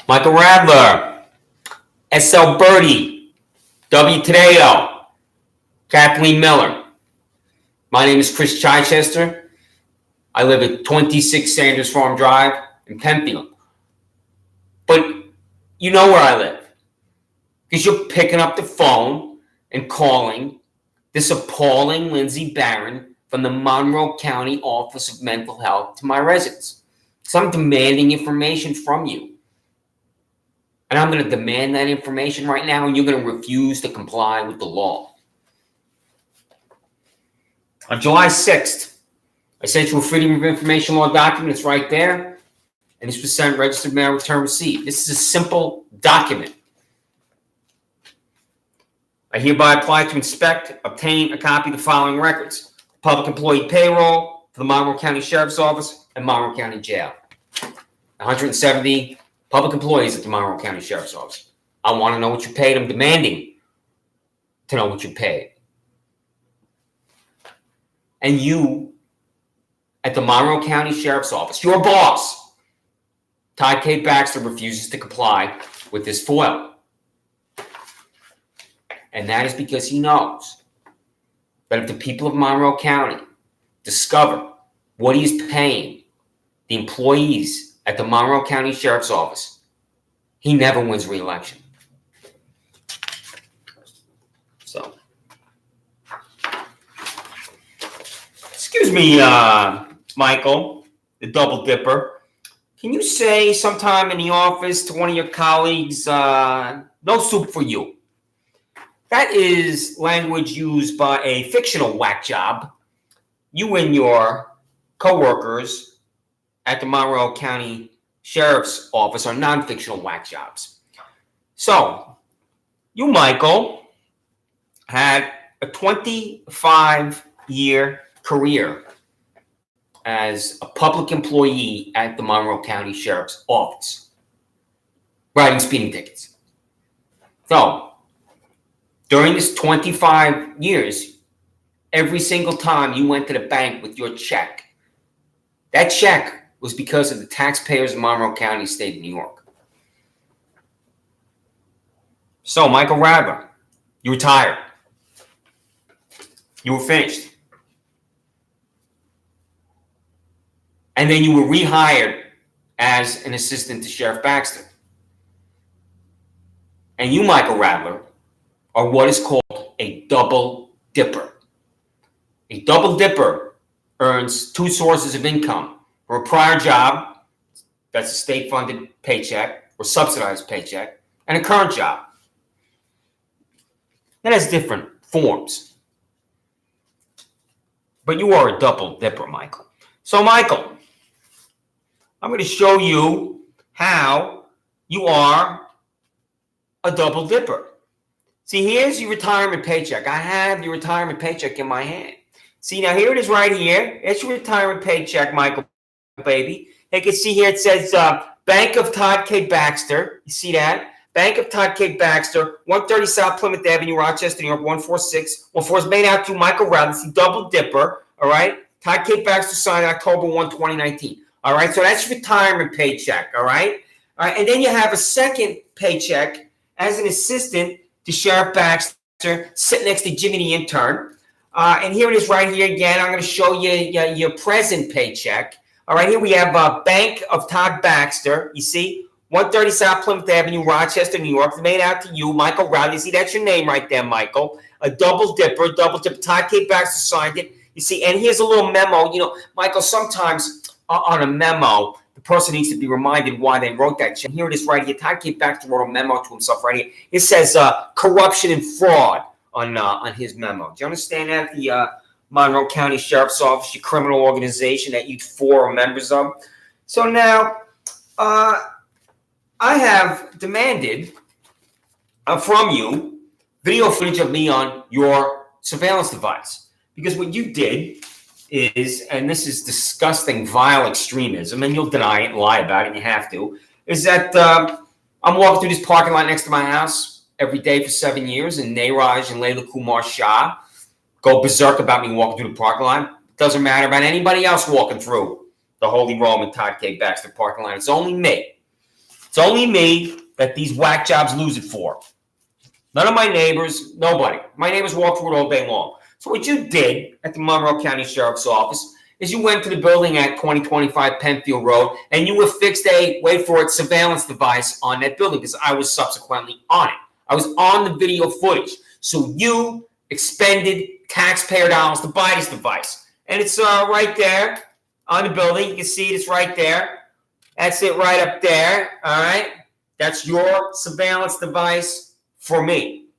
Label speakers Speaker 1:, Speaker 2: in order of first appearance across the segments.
Speaker 1: Michael Radler, S.L. Birdie, W. Tadeo, Kathleen Miller. My name is Chris Chichester. I live at 26 Sanders Farm Drive in Penfield. But you know where I live because you're picking up the phone and calling this appalling Lindsay Barron from the Monroe County Office of Mental Health to my residence. So I'm demanding information from you. And I'm going to demand that information right now, and you're going to refuse to comply with the law. On July 6th, I sent you a Freedom of Information Law document. It's right there. And this was sent registered mail return receipt. This is a simple document. I hereby apply to inspect, obtain a copy of the following records: public employee payroll for the Monroe County Sheriff's Office and Monroe County Jail. 170 public employees at the Monroe County Sheriff's Office. I want to know what you paid. I'm demanding to know what you paid. And you, at the Monroe County Sheriff's Office, your boss, Todd K. Baxter, refuses to comply with this FOIL. And that is because he knows that if the people of Monroe County discover what he's paying the employees at the Monroe County Sheriff's Office, he never wins re-election. So, excuse me, Michael, the double dipper. Can you say sometime in the office to one of your colleagues, no soup for you? That is language used by a fictional whack job. You and your coworkers at the Monroe County Sheriff's Office are non-fictional whack jobs. So, you, Michael, had a 25-year career as a public employee at the Monroe County Sheriff's Office, writing speeding tickets. So, during this 25 years, every single time you went to the bank with your check, that check was because of the taxpayers of Monroe County, state of New York. So, Michael Radler, you retired. You were finished. And then you were rehired as an assistant to Sheriff Baxter. And you, Michael Radler, are what is called a double dipper. A double dipper earns two sources of income: for a prior job, that's a state-funded paycheck or subsidized paycheck, and a current job. That has different forms. But you are a double dipper, Michael. So, Michael, I'm going to show you how you are a double dipper. See, here's your retirement paycheck. I have your retirement paycheck in my hand. See, now here it is right here. It's your retirement paycheck, Michael, baby. You can see here it says Bank of Todd K. Baxter. You see that? Bank of Todd K. Baxter, 130 South Plymouth Avenue, Rochester, New York, 14614 is made out to Michael Radler. See, double dipper, all right? Todd K. Baxter signed October 1, 2019. All right, so that's your retirement paycheck, all right? All right, and then you have a second paycheck as an assistant to Sheriff Baxter, sitting next to Jimmy the intern. And here it is right here again. I'm going to show you your present paycheck. All right, here we have Bank of Todd Baxter. You see, 130 South Plymouth Avenue, Rochester, New York. It's made out to you, Michael Radler. You see, that's your name right there, Michael. A double dipper. Todd K. Baxter signed it. You see, and here's a little memo. You know, Michael, sometimes on a memo, the person needs to be reminded why they wrote that check. Here it is right here. Todd K. Baxter wrote a memo to himself right here. It says corruption and fraud on his memo. Do you understand that? The Monroe County Sheriff's Office, your criminal organization that you four are members of. So now, I have demanded from you video footage of me on your surveillance device. Because what you did is, and this is disgusting, vile extremism, and you'll deny it and lie about it, and you have to, is that I'm walking through this parking lot next to my house every day for 7 years, and Neeraj and Layla Kumar Shah go berserk about me walking through the parking lot. Doesn't matter about anybody else walking through the Holy Roman Todd K. Baxter parking lot. It's only me. It's only me that these whack jobs lose it for. None of my neighbors, nobody. My neighbors walk through it all day long. So what you did at the Monroe County Sheriff's Office is you went to the building at 2025 Penfield Road and you affixed a, wait for it, surveillance device on that building because I was subsequently on it. I was on the video footage. So you expended taxpayer dollars to buy this device. And it's right there on the building. You can see it. It's right there. That's it right up there. All right. That's your surveillance device for me.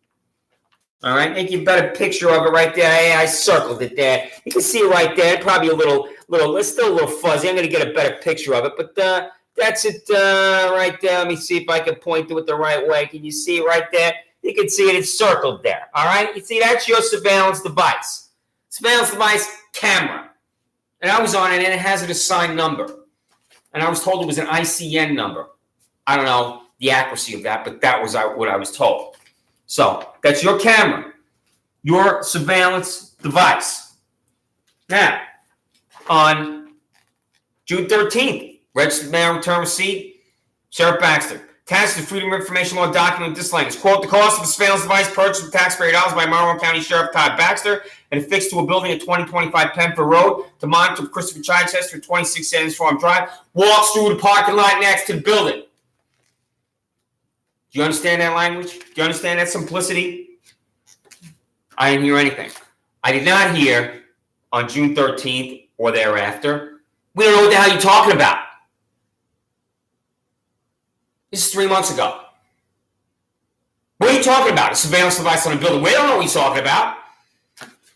Speaker 1: All right. Make you a better picture of it right there. Hey, I circled it there. You can see it right there. Probably a little, it's still a little fuzzy. I'm going to get a better picture of it. But that's it right there. Let me see if I can point to it the right way. Can you see it right there? You can see it. It's circled there. All right. You see, that's your surveillance device. Surveillance device camera. And I was on it, and it has an assigned number. And I was told it was an ICN number. I don't know the accuracy of that, but that was what I was told. So that's your camera, your surveillance device. Now, on June 13th, registered mail return receipt, Sheriff Baxter. Attached to the Freedom of Information Law document with this language. Quote, the cost of the surveillance device purchased with taxpayer dollars by Monroe County Sheriff Todd Baxter and affixed to a building at 2025 Penfield Road to monitor Christopher Chichester at 26 Sanders Farm Drive, walks through the parking lot next to the building. Do you understand that language? Do you understand that simplicity? I didn't hear anything. I did not hear on June 13th or thereafter, we don't know what the hell you're talking about. This is 3 months ago. What are you talking about? A surveillance device on a building. We don't know what you're talking about.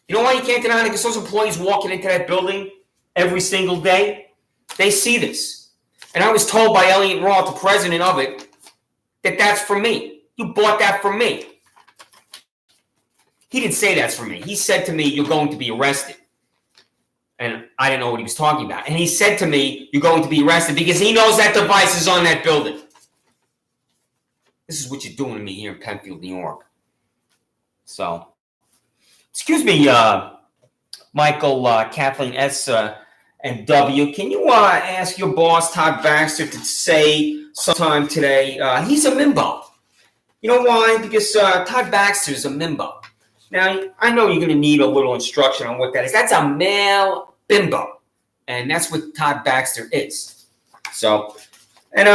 Speaker 1: You know why you can't deny it? Because those employees walking into that building every single day, they see this. And I was told by Elliot Roth, the president of it, that that's for me. You bought that from me. He didn't say that's for me. He said to me, you're going to be arrested. And I didn't know what he was talking about. And he said to me, you're going to be arrested because he knows that device is on that building. This is what you're doing to me here in Penfield, New York. So, excuse me, Michael, Kathleen S. And W. Can you ask your boss, Todd Baxter, to say sometime today, he's a mimbo. You know why? Because Todd Baxter is a mimbo. Now, I know you're going to need a little instruction on what that is. That's a male bimbo. And that's what Todd Baxter is. So, and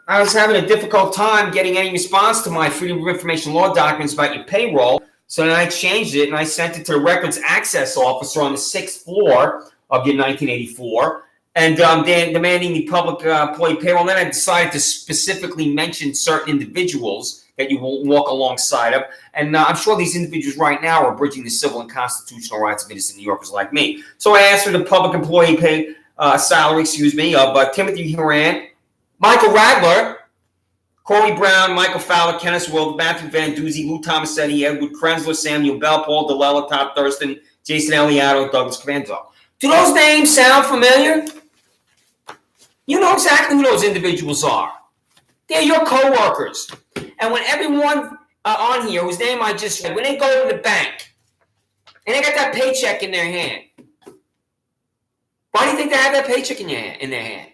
Speaker 1: I was having a difficult time getting any response to my Freedom of Information Law documents about your payroll. So then I changed it and I sent it to the Records Access Officer on the 6th floor of your 1984 and demanding the public employee payroll. And then I decided to specifically mention certain individuals that you will walk alongside of. And I'm sure these individuals right now are bridging the civil and constitutional rights of innocent New Yorkers like me. So I asked for the public employee pay salary, of Timothy Horan, Michael Radler, Corey Brown, Michael Fowler, Kenneth Will, Matthew Van Duzy, Lou Tomasetti, Edward Krensler, Samuel Bell, Paul DeLella, Todd Thurston, Jason Eliato, Douglas Cavanzo. Do those names sound familiar? You know exactly who those individuals are. They're your co-workers. And when everyone on here, whose name I just read, when they go to the bank and they got that paycheck in their hand, why do you think they have that paycheck in their hand?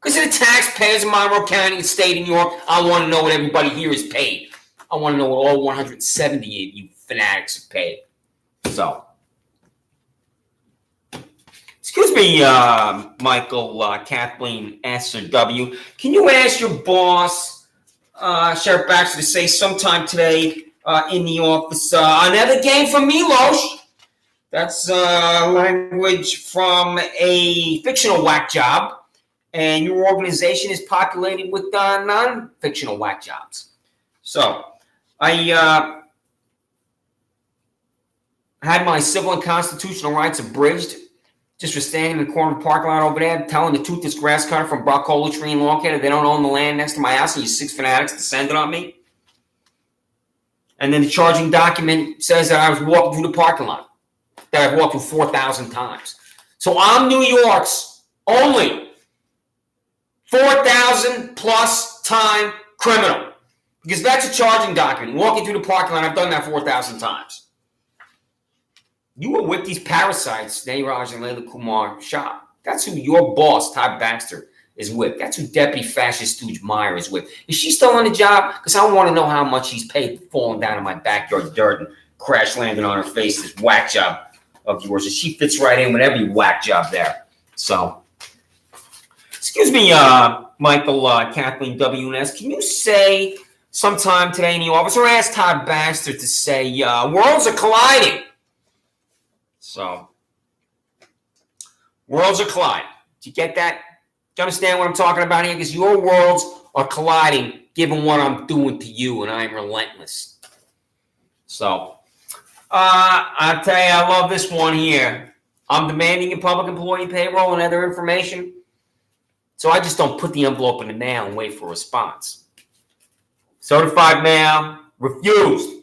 Speaker 1: Because of the taxpayers in Monroe County and state of New York. I want to know what everybody here is paid. I want to know what all 170 of you fanatics are paid. So, excuse me, Michael, Kathleen S. or W. Can you ask your boss, Sheriff Baxter, to say sometime today in the office, another game from Milosh? That's language from a fictional whack job. And your organization is populated with non-fictional whack jobs. So, I had my civil and constitutional rights abridged just for standing in the corner of the parking lot over there, telling the toothless grass cutter from Broccoli Tree and Lawn Care they don't own the land next to my house, and you 6 fanatics descended on me. And then the charging document says that I was walking through the parking lot, that I've walked through 4,000 times. So I'm New York's only 4,000 plus time criminal. Because that's a charging document. Walking through the parking lot, I've done that 4,000 times. You were with these parasites, Nayraj and Layla Kumar Shah. That's who your boss, Todd Baxter, is with. That's who Deputy Fascist Stooge Meyer is with. Is she still on the job? Because I want to know how much she's paid falling down in my backyard dirt and crash landing on her face, this whack job of yours. And she fits right in with every whack job there. So, excuse me, Michael, Kathleen W&S, can you say sometime today in the office, or ask Todd Baxter to say, worlds are colliding. So, worlds are colliding. Do you get that? Do you understand what I'm talking about here? Because your worlds are colliding given what I'm doing to you, and I'm relentless. So, I'll tell you, I love this one here. I'm demanding your public employee payroll and other information. So I just don't put the envelope in the mail and wait for a response. Certified mail, refused.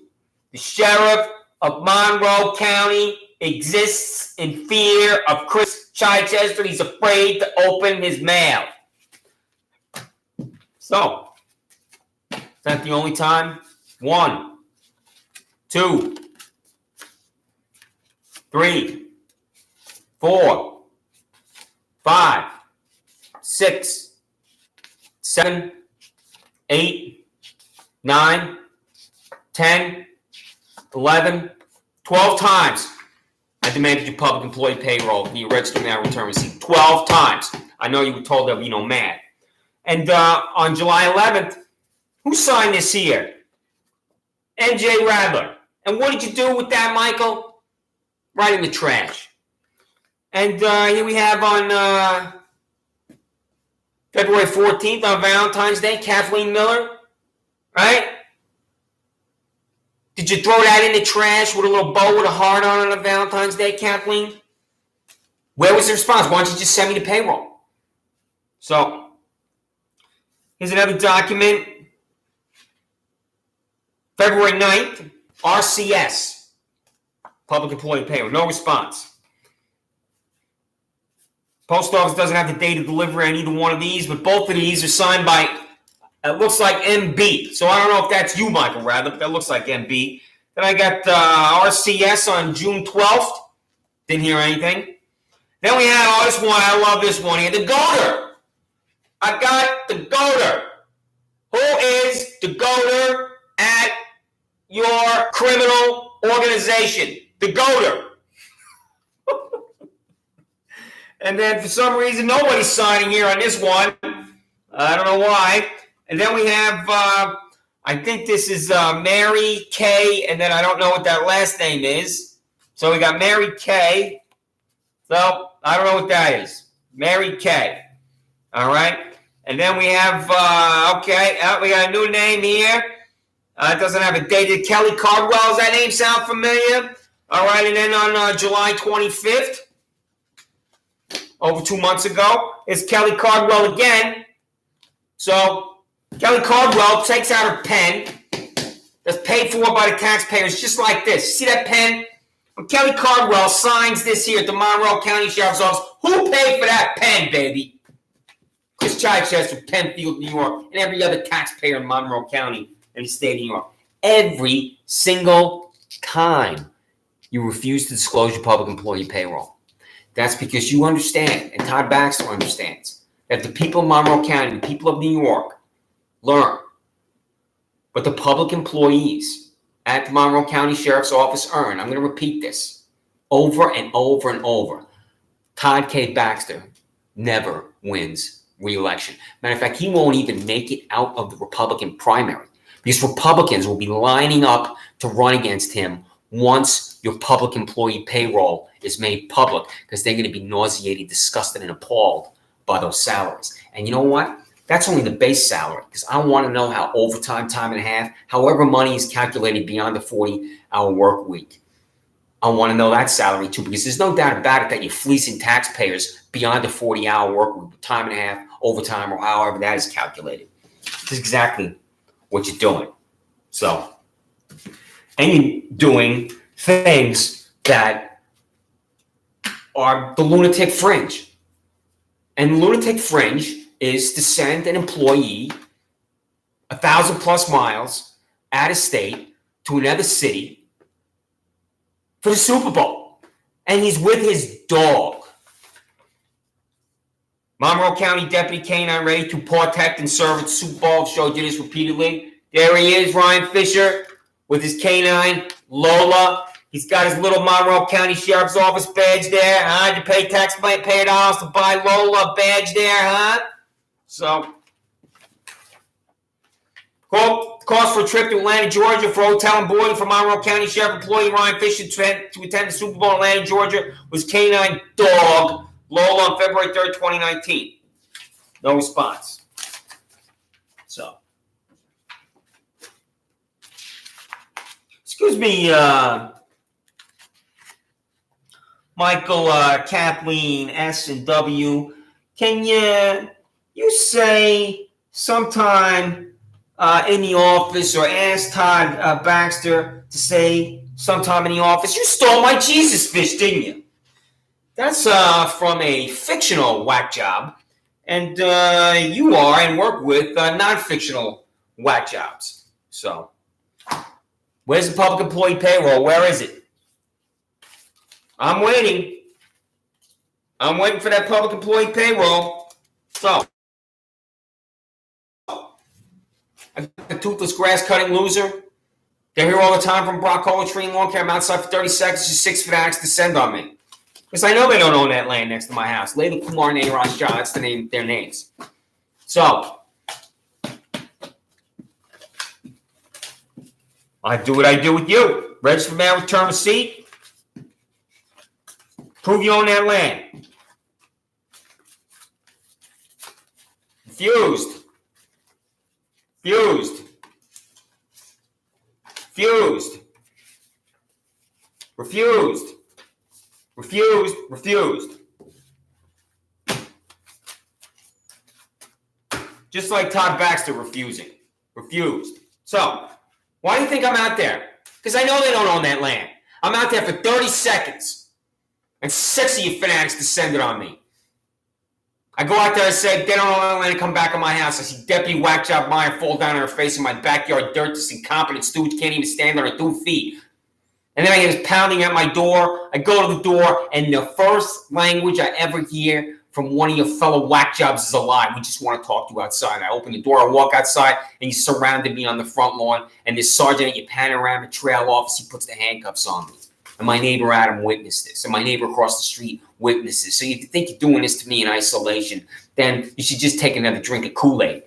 Speaker 1: The sheriff of Monroe County exists in fear of Chris Chichester. He's afraid to open his mail. So, is that the only time? 1, 2, 3, 4, 5, 6, 7, 8, 9, 10, 11, 12 times I demanded your public employee payroll for your registered mail return receipt. 12 times. I know you were told there'll be no mad. And on July 11th, who signed this here? NJ Radler. And what did you do with that, Michael? Right in the trash. And here we have on February 14th, on Valentine's Day, Kathleen Miller, right? Did you throw that in the trash with a little bow with a heart on Valentine's Day, Kathleen? Where was the response? Why don't you just send me the payroll? So, here's another document. February 9th, RCS, Public Employee Payroll, no response. Post office doesn't have the date of delivery on either one of these, but both of these are signed by, it looks like MB. So I don't know if that's you, Michael, rather, but that looks like MB. Then I got RCS on June 12th. Didn't hear anything. Then we had, this one, I love this one here, the goater. I got the goater. Who is the goater at your criminal organization? The goater. And then for some reason, nobody's signing here on this one. I don't know why. And then we have, I think this is Mary K, and then I don't know what that last name is. So we got Mary K. So I don't know what that is. Mary K. All right. And then we have, we got a new name here. It doesn't have a date. Kelly Cardwell. Does that name sound familiar? All right. And then on July 25th, over 2 months ago, it's Kelly Cardwell again. So Kelly Cardwell takes out her pen that's paid for by the taxpayers just like this. See that pen? When Kelly Cardwell signs this here at the Monroe County Sheriff's Office, who paid for that pen, baby? Chris Chichester, Penfield, New York, and every other taxpayer in Monroe County and the state of New York. Every single time you refuse to disclose your public employee payroll. That's because you understand, and Todd Baxter understands, that the people of Monroe County, the people of New York, learn. But the public employees at the Monroe County Sheriff's Office earn, I'm going to repeat this, over and over and over. Todd K. Baxter never wins re-election. Matter of fact, he won't even make it out of the Republican primary because Republicans will be lining up to run against him once your public employee payroll is made public, because they're going to be nauseated, disgusted, and appalled by those salaries. And you know what? That's only the base salary, because I want to know how overtime, time and a half, however money is calculated beyond the 40-hour work week. I want to know that salary too, because there's no doubt about it that you're fleecing taxpayers beyond the 40-hour work week, time and a half, overtime, or however that is calculated. That's exactly what you're doing. So, and you're doing things that are the lunatic fringe. And the lunatic fringe is to send an employee 1,000+ miles out of state to another city for the Super Bowl. And he's with his dog. Monroe County Deputy K-9 ready to protect and serve at the Super Bowl. I've showed you this repeatedly. There he is, Ryan Fisher, with his K-9, Lola. He's got his little Monroe County Sheriff's Office badge there. Huh? You pay taxpayer dollars to buy Lola badge there, huh? So, cost for a trip to Atlanta, Georgia for hotel and boarding for Monroe County Sheriff employee Ryan Fisher to attend the Super Bowl in Atlanta, Georgia was K-9 Dog Lola on February 3rd, 2019. No response. So, excuse me, Michael, Kathleen, S and W. Can you say sometime in the office, or ask Todd Baxter to say sometime in the office? You stole my Jesus fish, didn't you? That's from a fictional whack job, and you are and work with non-fictional whack jobs. So, where's the public employee payroll? Where is it? I'm waiting. I'm waiting for that public employee payroll. So, a toothless grass cutting loser. They're here all the time from Broccoli Tree and Lawn Care. I'm outside for 30 seconds. Just 6 fanatics descend on me. Because I know they don't own that land next to my house. Layla Kumar and Aaron John, that's their names. So, I do what I do with you. Register for mail, return receipt. Prove you own that land. Refused. Refused. Refused. Refused. Refused. Refused. Just like Todd Baxter refusing. Refused. So, why do you think I'm out there? Because I know they don't own that land. I'm out there for 30 seconds. And 6 of you fanatics descended on me. I go out there and say, they don't own that land, and come back in my house. I see Deputy Whack Job Meyer fall down on her face in my backyard dirt. This incompetent stooge can't even stand on her 2 feet. And then I hear this pounding at my door. I go to the door, and the first language I ever hear from one of your fellow whack jobs is a lie. We just want to talk to you outside. I open the door, I walk outside, and you surrounded me on the front lawn. And this sergeant at your panoramic trail office, he puts the handcuffs on me. And my neighbor Adam witnessed this. And my neighbor across the street witnessed this. So if you think you're doing this to me in isolation, then you should just take another drink of Kool-Aid.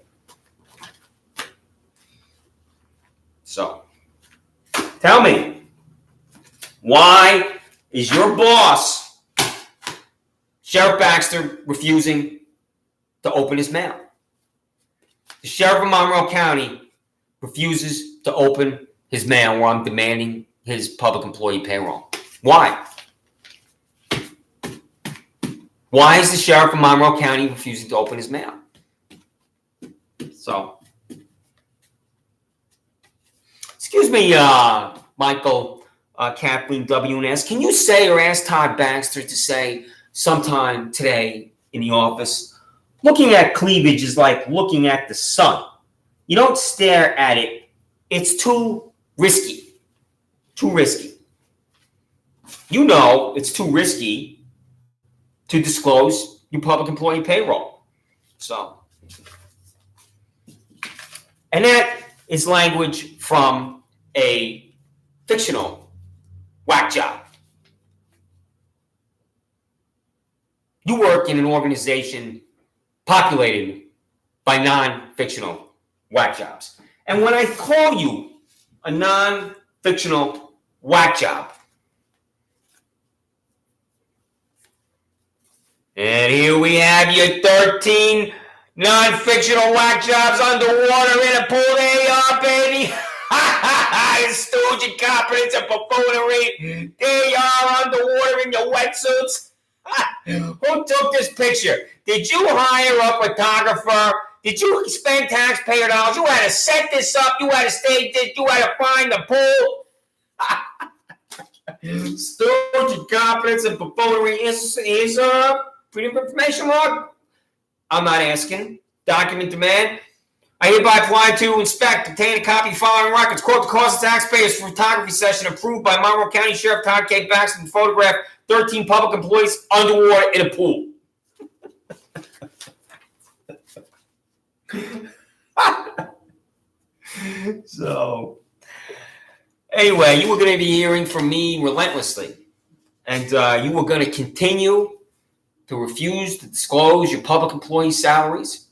Speaker 1: So, tell me, why is your boss, Sheriff Baxter, refusing to open his mail? The Sheriff of Monroe County refuses to open his mail while I'm demanding his public employee payroll. Why? Why is the Sheriff of Monroe County refusing to open his mail? So, excuse me, Michael, Kathleen W and S, can you say or ask Todd Baxter to say sometime today in the office, looking at cleavage is like looking at the sun. You don't stare at it. It's too risky. Too risky. You know it's too risky to disclose your public employee payroll. So, and that is language from a fictional whack job. You work in an organization populated by non-fictional whack jobs. And when I call you a non-fictional whack job, and here we have your 13 non-fictional whack jobs underwater in a pool. There you are, baby. Stooge incompetence and buffoonery. There you are underwater in your wetsuits. Who took this picture? Did you hire a photographer? Did you spend taxpayer dollars? You had to set this up. You had to stage this. You had to find the pool. Stooge incompetence and buffoonery is freedom of information log. I'm not asking. Document demand. I hereby apply to inspect, obtain a copy of the following records. Quote, the cost of taxpayers for photography session approved by Monroe County Sheriff Todd K. Baxter and photographed 13 public employees underwater in a pool. So, anyway, you were going to be hearing from me relentlessly. And you were going to continue to refuse to disclose your public employee salaries.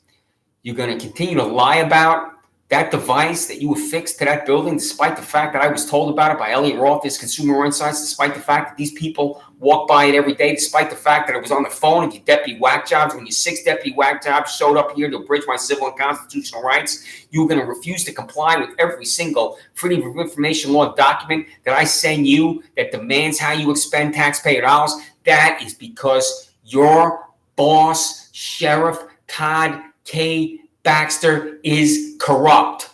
Speaker 1: You're going to continue to lie about that device that you affixed to that building, despite the fact that I was told about it by Elliot Roth, his Consumer Insights, despite the fact that these people walk by it every day, despite the fact that it was on the phone of your deputy whack jobs. When your 6 deputy whack jobs showed up here to abridge my civil and constitutional rights, you were going to refuse to comply with every single Freedom of Information Law document that I send you that demands how you expend taxpayer dollars. That is because your boss, Sheriff Todd K. Baxter, is corrupt.